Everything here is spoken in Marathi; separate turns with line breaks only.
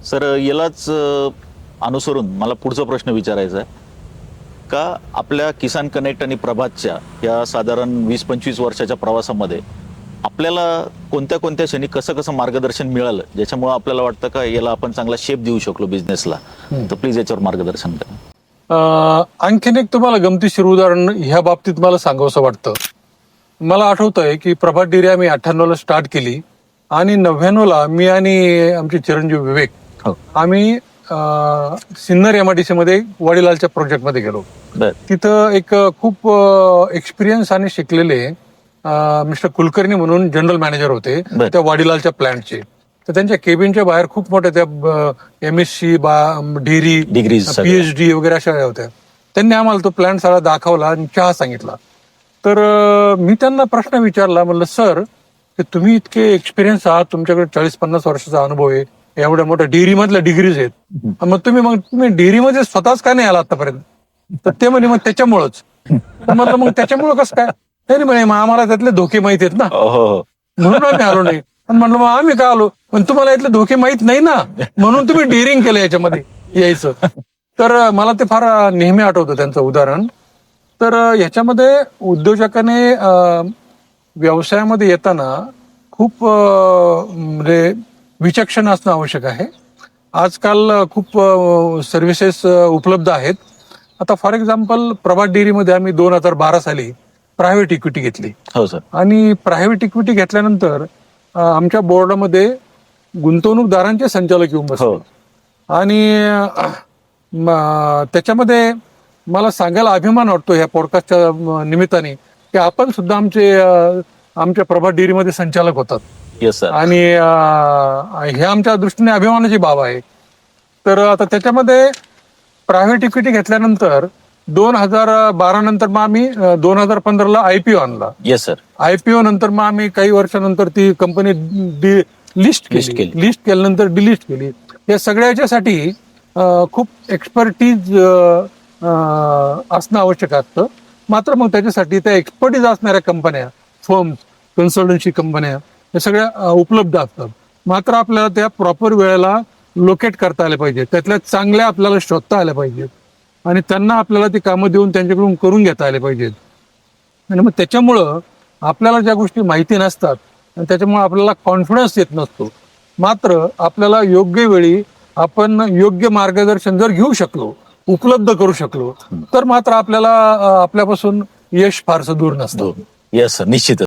सर यालाच अनुसरून मला पुढचा प्रश्न विचारायचा आहे का आपल्या किसान कनेक्ट आणि प्रभातच्या या साधारण 20-25 वर्षाच्या प्रवासामध्ये आपल्याला कोणत्या कोणत्या क्षणी कसं कसं मार्गदर्शन मिळालं ज्याच्यामुळे आपल्याला वाटतं का याला आपण चांगला शेप देऊ शकलो बिझनेसला, तर प्लीज याच्यावर मार्गदर्शन करा.
आणखीन एक तुम्हाला गमतीशीर उदाहरण ह्या बाबतीत मला सांगावंसं वाटतं. मला आठवतंय की प्रभात डेअरी आम्ही 98ला स्टार्ट केली आणि 99ला मी आणि आमचे चिरंजीव विवेक
हो.
आम्ही सिन्नर MIDC मध्ये वडिलालच्या प्रोजेक्टमध्ये गेलो. तिथं एक खूप एक्सपिरियन्स आणि शिकलेले मिस्टर कुलकर्णी म्हणून जनरल मॅनेजर होते त्या वडिलालच्या प्लॅन्टचे. तर त्यांच्या केबिनच्या बाहेर खूप मोठ्या त्या MSc डेअरी PhD वगैरे अशा होत्या. त्यांनी आम्हाला तो प्लॅन्ट सगळा दाखवला आणि चहा सांगितला. तर मी त्यांना प्रश्न विचारला, म्हणलं सर तुम्ही इतके एक्सपिरियन्स आहात, तुमच्याकडे 40-50 वर्षाचा अनुभव आहे, एवढ्या मोठ्या डेअरी मधल्या डिग्रीज आहेत, मग तुम्ही डेअरीमध्ये स्वतःच का नाही आला आतापर्यंत? तर ते म्हणे मग त्याच्यामुळंच. म्हटलं मग त्याच्यामुळं कसं काय? नाही म्हणे मग आम्हाला त्यातले धोके माहित आहेत ना, म्हणून आम्ही आलो नाही. म्हटलं मग आम्ही का आलो? पण तुम्हाला यातले धोके माहित नाही ना, म्हणून तुम्ही डेअरिंग केलं याच्यामध्ये यायचं. तर मला ते फार नेहमी आठवतं त्यांचं उदाहरण. तर ह्याच्यामध्ये उद्योजकाने व्यवसायामध्ये येताना खूप म्हणजे विचक्षण असणं आवश्यक आहे. आजकाल खूप सर्व्हिसेस उपलब्ध आहेत. आता फॉर एक्झाम्पल प्रभात डेअरीमध्ये आम्ही 2012 साली प्रायव्हेट इक्विटी घेतली.
हो सर. आणि
प्रायव्हेट इक्विटी घेतल्यानंतर आमच्या बोर्डामध्ये गुंतवणूकदारांचे संचालक येऊन बसले. आणि त्याच्यामध्ये मला सांगायला अभिमान वाटतो ह्या पॉडकास्टच्या निमित्ताने की आपण सुद्धा आमच्या प्रभात डेअरीमध्ये संचालक होतात.
Yes sir.
आणि हे आमच्या दृष्टीने अभिमानाची बाब आहे. तर आता त्याच्यामध्ये प्रायव्हेट इक्विटी घेतल्यानंतर 2012 नंतर मग आम्ही 2015ला IPO आणला.
Yes sir.
IPO नंतर मग आम्ही काही वर्षानंतर ती कंपनी लिस्ट केल्यानंतर डिलिस्ट केली. या सगळ्याच्यासाठी खूप एक्सपर्टीज असणं आवश्यक असतं. मात्र मग त्याच्यासाठी त्या एक्सपर्टीज असणाऱ्या कंपन्या, फर्म्स, कन्सल्टन्सी कंपन्या या सगळ्या उपलब्ध असतात. मात्र आपल्याला त्या प्रॉपर वेळेला लोकेट करता आल्या पाहिजे, त्यातल्या चांगल्या आपल्याला शोधता आल्या पाहिजेत आणि त्यांना आपल्याला ती कामं देऊन त्यांच्याकडून करून घेता आले पाहिजेत. आणि मग त्याच्यामुळं आपल्याला ज्या गोष्टी माहिती नसतात आणि त्याच्यामुळे आपल्याला कॉन्फिडन्स येत नसतो. मात्र आपल्याला योग्य वेळी आपण योग्य मार्गदर्शन जर घेऊ शकलो, उपलब्ध करू शकलो, तर मात्र आपल्याला आपल्यापासून यश फारसं दूर नसतं.
येस सर, निश्चितच.